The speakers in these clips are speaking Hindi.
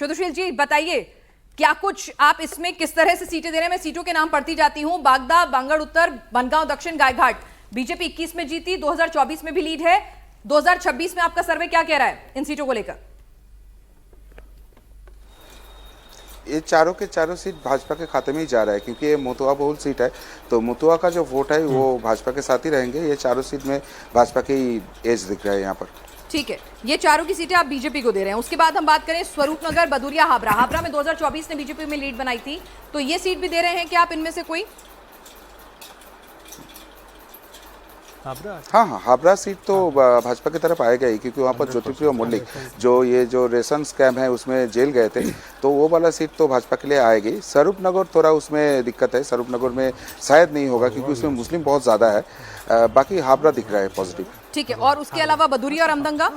सुशील जी बताइए, क्या कुछ आप इसमें किस तरह से सीटें दे रहे हैं? मैं सीटों के नाम पढ़ती जाती हूं। बागदा, बांगड़ उत्तर, बनगांव दक्षिण, गायघाट। बीजेपी 21 में जीती, 2024 में भी लीड है। 2026 में आपका सर्वे क्या कह रहा है इन सीटों को लेकर? ये चारों के चारों सीट भाजपा के खाते में ही जा रहा है, क्योंकि ये मोतुआ बहुल सीट है, तो मोतुआ का जो वोट है वो भाजपा के साथ ही रहेंगे। ये चारों सीट में भाजपा की एज दिख रहा है यहाँ पर। ठीक है, ये चारों की सीटें आप बीजेपी को दे रहे हैं। उसके बाद हम बात करें स्वरूपनगर, बदुरिया, हाबरा। हाबरा में 2024 ने बीजेपी में लीड बनाई थी, तो ये सीट भी दे रहे हैं क्या आप इनमें से कोई? हाँ, हाबरा सीट तो भाजपा की तरफ आएगा ही, क्योंकि वहाँ पर ज्योतिप्रिय मल्लिक जो रेशन स्कैम है उसमें जेल गए थे, तो वो वाला सीट तो भाजपा के लिए आएगी। स्वरूपनगर थोड़ा उसमें दिक्कत है, स्वरूपनगर में शायद नहीं होगा क्योंकि उसमें मुस्लिम बहुत ज़्यादा है। बाकी हाबरा दिख रहा है पॉजिटिव। ठीक है, और उसके अलावा बदुरिया और अमदंगा?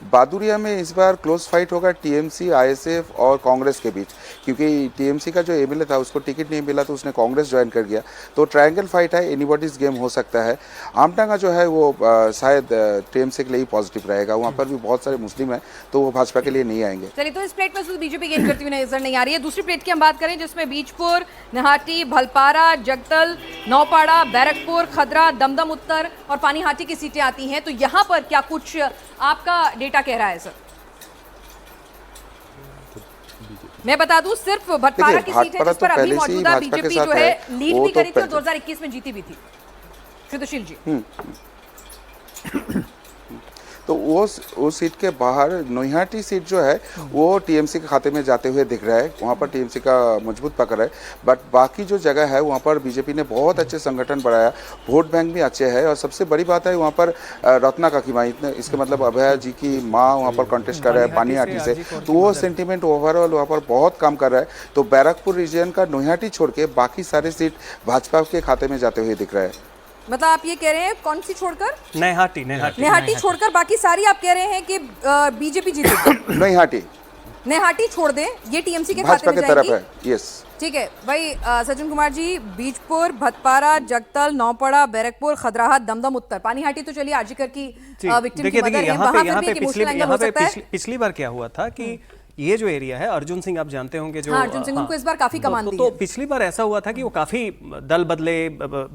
बादुरिया में इस बार क्लोज फाइट होगा टीएमसी, आईएसएफ और कांग्रेस के बीच, क्योंकि टीएमसी का जो एमएलए था उसको टिकट नहीं मिला तो उसने कांग्रेस ज्वाइन कर गया, तो ट्रायंगल फाइट है, एनीबॉडीज गेम हो सकता है। आमटांगा जो है वो शायद टीएमसी के लिए ही पॉजिटिव रहेगा, वहाँ पर भी बहुत सारे मुस्लिम हैं तो वो भाजपा के लिए नहीं आएंगे। चलिए, तो इस प्लेट में बीजेपी गेन करती हुई नजर नहीं आ रही है। दूसरी प्लेट की हम बात करें जिसमें बीजपुर, निहाटी, भलपारा, जगतल, नौपाड़ा, बैरकपुर, खदरा, दमदम उत्तर और पानीहाटी की सीटें आती हैं, तो यहाँ पर क्या कुछ आपका डेटा कह रहा है सर? मैं बता दूं, सिर्फ भटपारा की सीट है जिस पर अभी मौजूदा बीजेपी जो है लीड भी करी थी और 2021 में जीती भी थी। सुशील जी, तो वो सीट के बाहर नोहियाटी सीट जो है वो टीएमसी के खाते में जाते हुए दिख रहा है, वहाँ पर टीएमसी का मजबूत पकड़ है। बट बाकी जो जगह है वहाँ पर बीजेपी ने बहुत अच्छे संगठन बढ़ाया, वोट बैंक भी अच्छे है, और सबसे बड़ी बात है वहाँ पर रत्ना काकीमा, इसके मतलब अभया जी की माँ वहाँ पर कॉन्टेस्ट कर रहा है पानीहाटी से, तो वो सेंटिमेंट ओवरऑल वहाँ पर बहुत काम कर रहा है। तो बैरकपुर रीजन का नोहियाटी छोड़ के बाकी सारे सीट भाजपा के खाते में जाते हुए दिख रहा है। मतलब आप ये कह रहे हैं कौन सी छोड़कर? नेहाटी छोड़कर बाकी सारी आप कह रहे हैं कि बीजेपी जीतेगी? नेहाटी छोड़ दें, ये टीएमसी के खाते में जाएगी? तरफ है, यस। ठीक है भाई सज्जन कुमार जी, बीजपुर, भटपारा, जगतल, नौपड़ा, बैरकपुर, खदराहत, दमदम उत्तर, पानीहाटी तो चलिए आर्जिकर की विक्टिम की मदर है, वहां पर भी एक इमोशनल एंगल हो सकता है। पिछली बार क्या हुआ था कि ये जो एरिया है, अर्जुन सिंह आप जानते होंगे, जो अर्जुन सिंह उनको इस बार काफी कमान दी है। तो पिछली बार ऐसा हुआ था कि वो काफी दल बदले,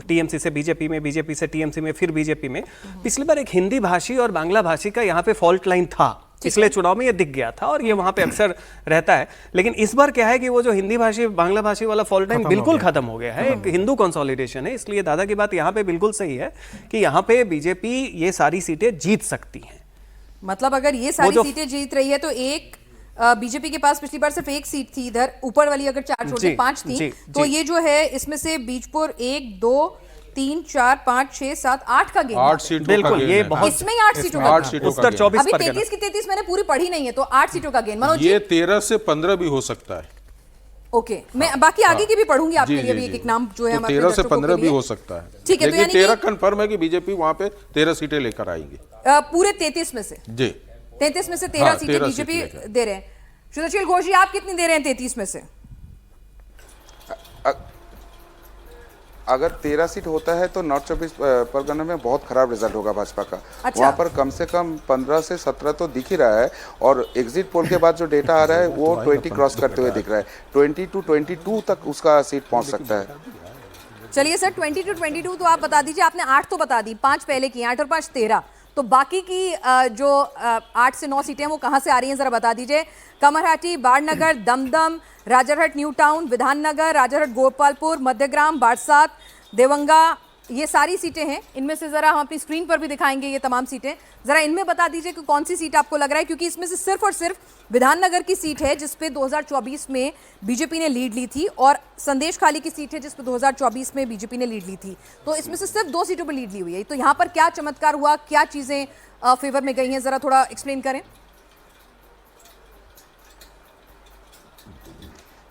टीएमसी से बीजेपी में, बीजेपी से टीएमसी में, फिर बीजेपी में। पिछली बार एक हिंदी भाषी और बांग्ला भाषी का यहाँ पे फॉल्ट लाइन था, पिछले चुनाव में ये दिख गया था और ये वहां पे अक्सर रहता है। लेकिन इस बार क्या है कि वो जो हिंदी भाषी बांग्ला भाषी वाला फॉल्ट लाइन बिल्कुल खत्म हो गया है, एक हिंदू कंसोलिडेशन है। इसलिए दादा की बात यहाँ पे बिल्कुल सही है कि यहाँ पे बीजेपी ये सारी सीटें जीत सकती है। मतलब अगर ये सारी सीटें जीत रही है तो एक बीजेपी के पास पिछली बार सिर्फ एक सीट थी, इधर ऊपर वाली अगर 4 छोड़ 5 थी, तो ये जो है इसमें से बीजपुर 1 2 3 4 5 6 7 8 का गेम, 8 सीटों बिल्कुल, ये बहुत इसमें 8 सीटों का उत्तर 24 अभी 33 की 33 मैंने पूरी पढ़ी नहीं है, तो 8 सीटों का गेम। मनोज ये 13 से 15 भी हो सकता है। ओके, मैं बाकी आगे की भी पढ़ूंगी आपके लिए, भी एक नाम जो है हमारे 13 से 15 भी हो सकता है। ठीक है, लेकिन 13 कंफर्म है कि बीजेपी वहां पे 13 सीटें लेकर आएंगे पूरे 33 में से। जी, 33 में से 13 सीटें बीजेपी दे रहे हैं। सुशील घोष जी, आप कितनी दे रहे हैं 33 में से? अगर 13 सीट होता है तो नॉर्थ 24 परगना में बहुत खराब रिजल्ट होगा भाजपा का। अच्छा। वहाँ पर कम से कम 15 से 17 तो दिख ही रहा है, और एग्जिट पोल के बाद जो डेटा आ रहा है वो 20 क्रॉस करते हुए दिख रहा है, 20 to 22 तक उसका सीट पहुँच सकता है। चलिए सर, 20 to 22 तो आप बता दीजिए। आपने 8 तो बता दी, 5 पहले की, 8 और 5 13, तो बाकी की जो 8 से 9 सीटें वो कहां से आ रही हैं जरा बता दीजिए। कमरहाटी, बाड़नगर, दमदम, राजारहट न्यू टाउन, विधाननगर, राजारहट गोपालपुर, मध्यग्राम, बारसात, देवंगा, ये सारी सीटें हैं। इनमें से जरा हम अपनी स्क्रीन पर भी दिखाएंगे ये तमाम सीटें, जरा इनमें बता दीजिए कि कौन सी सीट आपको लग रहा है, क्योंकि इसमें से सिर्फ और सिर्फ विधाननगर की सीट है जिसपे 2024 में बीजेपी ने लीड ली थी, और संदेश खाली की सीट है जिसपे 2024 में बीजेपी ने लीड ली थी। तो इसमें से सिर्फ 2 सीटों पर लीड ली हुई है। तो यहाँ पर क्या चमत्कार हुआ, क्या चीजें फेवर में गई हैं, जरा थोड़ा एक्सप्लेन करें।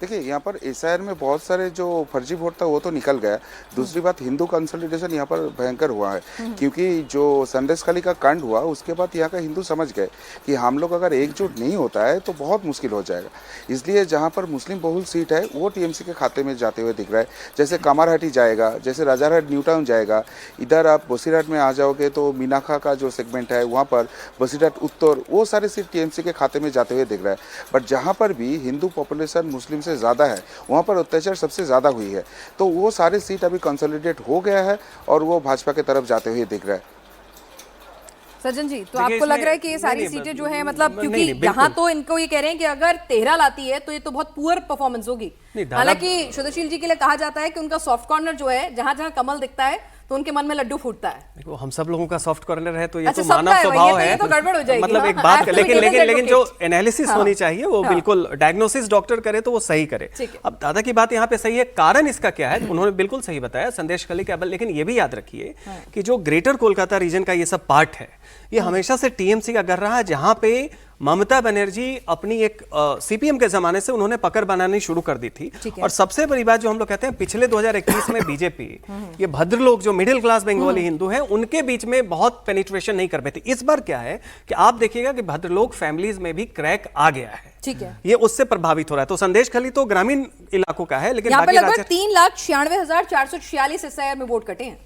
देखिए यहाँ पर एसआईआर में बहुत सारे जो फर्जी वोट था वो तो निकल गया। दूसरी बात, हिंदू कंसोलिडेशन यहाँ पर भयंकर हुआ है, क्योंकि जो संदेशखाली का कांड हुआ उसके बाद यहाँ का हिंदू समझ गए कि हम लोग अगर एकजुट नहीं होता है तो बहुत मुश्किल हो जाएगा। इसलिए जहाँ पर मुस्लिम बहुल सीट है वो टीएमसी के खाते में जाते हुए दिख रहा है। जैसे कामारहाटी जाएगा, जैसे राजारहाट न्यू टाउन जाएगा, इधर आप बसीरहाट में आ जाओगे तो मीनाखा का जो सेगमेंट है वहाँ पर बसीरहाट उत्तर, वो सारे सीट टीएमसी के खाते में जाते हुए दिख रहा है। बट जहाँ पर भी हिंदू पॉपुलेशन मुस्लिम से ज़्यादा है वहाँ पर अत्याचार सबसे ज़्यादा हुई है, तो वो सारे सीट अभी कंसोलिडेट हो गया है और वो भाजपा की तरफ जाते हुए दिख रहा है। सज्जन जी, तो देखिए, आपको लग इसमें- रहा है कि ये सारी नहीं, सीटें नहीं, जो है मतलब नहीं, क्योंकि नहीं, यहाँ बिल्कुल। तो इनको ये कह रहे हैं कि अगर 13 लाती है तो ये तो बहुत पुअर परफॉर्मेंस होगी। नहीं, दादा- हालांकि शुद्धशील जी के लिए कहा जाता है कि उनका सॉफ्ट कॉर्नर जो है, जहां जहां कमल दिखता है तो उनके मन में लड्डू फूटता है। देखो, हम सब लोगों का सॉफ्ट कॉर्नर है तो ये अच्छा, तो सबका मानव है, स्वभाव ये है। तो गड़बड़ हो जाएगी, मतलब हाँ। एक बात Act लेकिन में लेकिन devil's लेकिन जो advocate। एनालिसिस हाँ। होनी चाहिए वो हाँ। बिल्कुल डायग्नोसिस डॉक्टर करे तो वो सही करे। ठीक है। अब दादा की बात यहाँ पे सही है, कारण इसका क्या है उन्होंने बिल्कुल सही बताया, संदेशखाली का। लेकिन ये भी याद रखिए कि जो ग्रेटर कोलकाता रीजन का ये सब पार्ट है ये हमेशा से टीएमसी का कर रहा है, जहां पे ममता बनर्जी अपनी एक सीपीएम के जमाने से उन्होंने पकड़ बनानी शुरू कर दी थी। ठीक है। और सबसे बड़ी बात जो हम लोग कहते हैं, पिछले 2021 में बीजेपी ये भद्र लोग जो मिडिल क्लास बंगाली हिंदू हैं उनके बीच में बहुत पेनिट्रेशन नहीं कर पाती। इस बार क्या है कि आप देखिएगा कि भद्र लोग फैमिलीज में भी क्रैक आ गया है। ठीक है। ये उससे प्रभावित हो रहा है। तो संदेशखाली तो ग्रामीण इलाकों का है, लेकिन यहाँ पे बाकी लगभग राज्य 3,96,446 एसआईआर में वोट कटे हैं,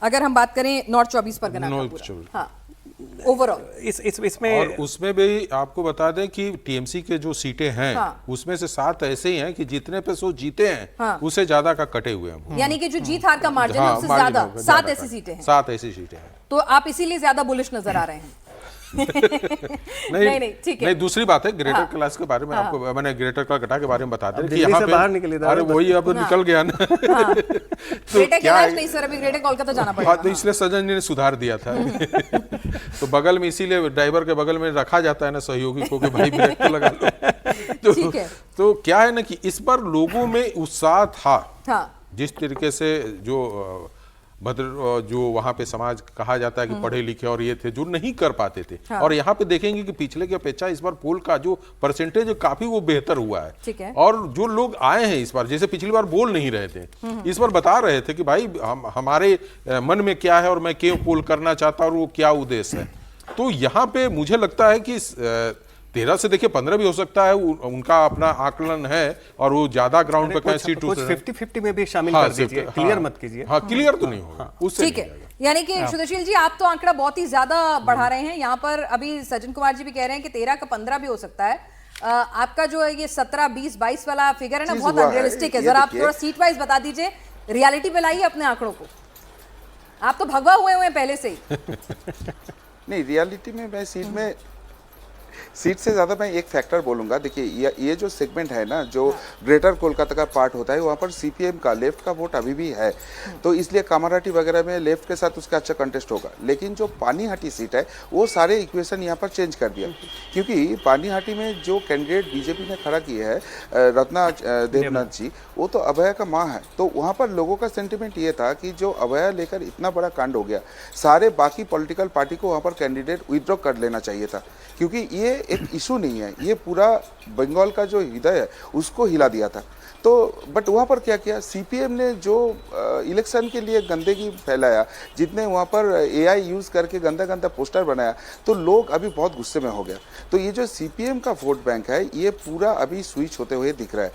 अगर हम बात करें नॉर्थ 24 परगना का नॉर्थ पूरा। 24। हाँ, ओवरऑल इसमें और उसमें भी आपको बता दें कि टीएमसी के जो सीटें हैं हाँ। उसमें से 7 ऐसे ही हैं कि जितने पे सो जीते हैं हाँ। उससे ज्यादा का कटे हुए हैं। यानी कि जो जीत हार का मार्जिन है उससे मार्जिन ज्यादा होगा, 7 ज्यादा ऐसी का। सीटें हैं, 7 ऐसी सीटें हैं। तो आप इसीलिए ज्यादा बुलिश नजर आ रहे हैं। नहीं, ठीक है। नहीं, दूसरी बात है ग्रेटर हाँ। क्लास के बारे में आपको मैंने ग्रेटर कलकत्ता के बारे में बता दें कि दिल्ली यहाँ से पे बाहर निकले दादा, अरे वही अब निकल गया ना। तो ग्रेटर क्या कैलाश है? नहीं सर, अभी ग्रेटर कोलकाता जाना हाँ, पड़ेगा। तो इसलिए सजन जी ने सुधार दिया था। तो बगल में इसीलिए ड्राइवर के बगल में रखा जाता है ना सहयोगी को कि भाई ब्रेक तो लगा लो। ठीक है। तो क्या है ना कि इस बार लोगों में उत्साह था, हाँ, जिस तरीके से जो भद्र जो वहाँ पे समाज कहा जाता है कि पढ़े लिखे और ये थे जो नहीं कर पाते थे। हाँ। और यहाँ पे देखेंगे कि पिछले की अपेक्षा इस बार पोल का जो परसेंटेज काफी वो बेहतर हुआ है। ठीक है। और जो लोग आए हैं इस बार, जैसे पिछली बार बोल नहीं रहे थे, इस बार बता रहे थे कि भाई हमारे मन में क्या है और मैं क्यों पोल करना चाहता हूँ और वो क्या उद्देश्य है। तो यहाँ पे मुझे लगता है कि 13 से देखिए 15 भी हो सकता है, उनका अपना आकलन है और वो ज्यादा ग्राउंड पे कहीं सीट कुछ 50-50 में भी शामिल हाँ, कर दीजिए, हाँ, क्लियर मत कीजिए। हाँ, क्लियर तो नहीं होगा, उससे ठीक नहीं है। जाएगा। यानी कि शुद्धशील जी, आप तो आंकड़ा बहुत ही ज्यादा बढ़ा रहे हैं। यहाँ पर अभी सज्जन कुमार जी भी कह रहे हैं कि 13 का 15 भी हो सकता है। आपका जो है ये 17, 20, 22 वाला फिगर है ना, चीज़ बहुत हुआ है, अनरियलिस्टिक है। ये जरा आप देखिए। थोड़ा सीट वाइज बता दीजिए, रियलिटी पे लाइए अपने आंकड़ों को। आप तो भगवा हुए हैं पहले से ही। नहीं, रियलिटी में मैं सीट से ज़्यादा मैं एक फैक्टर बोलूँगा। देखिए ये जो सेगमेंट है ना, जो ग्रेटर कोलकाता का पार्ट होता है, वहाँ पर सीपीएम का लेफ्ट का वोट अभी भी है, तो इसलिए कामारहाटी वगैरह में लेफ्ट के साथ उसका अच्छा कंटेस्ट होगा। लेकिन जो पानीहाटी सीट है वो सारे इक्वेशन यहाँ पर चेंज कर दिया, क्योंकि पानीहाटी में जो कैंडिडेट बीजेपी ने खड़ा किए है रत्ना देवनाथ जी, वो तो अभया का माँ है। तो वहाँ पर लोगों का सेंटिमेंट ये था कि जो अभया लेकर इतना बड़ा कांड हो गया, सारे बाकी पॉलिटिकल पार्टी को वहाँ पर कैंडिडेट विथड्रॉ कर लेना चाहिए था, क्योंकि ये एक इशू नहीं है, ये पूरा बंगाल का जो हृदय है उसको हिला दिया था। तो बट वहाँ पर क्या किया, सीपीएम ने जो इलेक्शन के लिए गंदगी फैलाया, जितने वहाँ पर एआई यूज़ करके गंदा गंदा पोस्टर बनाया, तो लोग अभी बहुत गुस्से में हो गया। तो ये जो सीपीएम का वोट बैंक है ये पूरा अभी स्विच होते हुए दिख रहा है।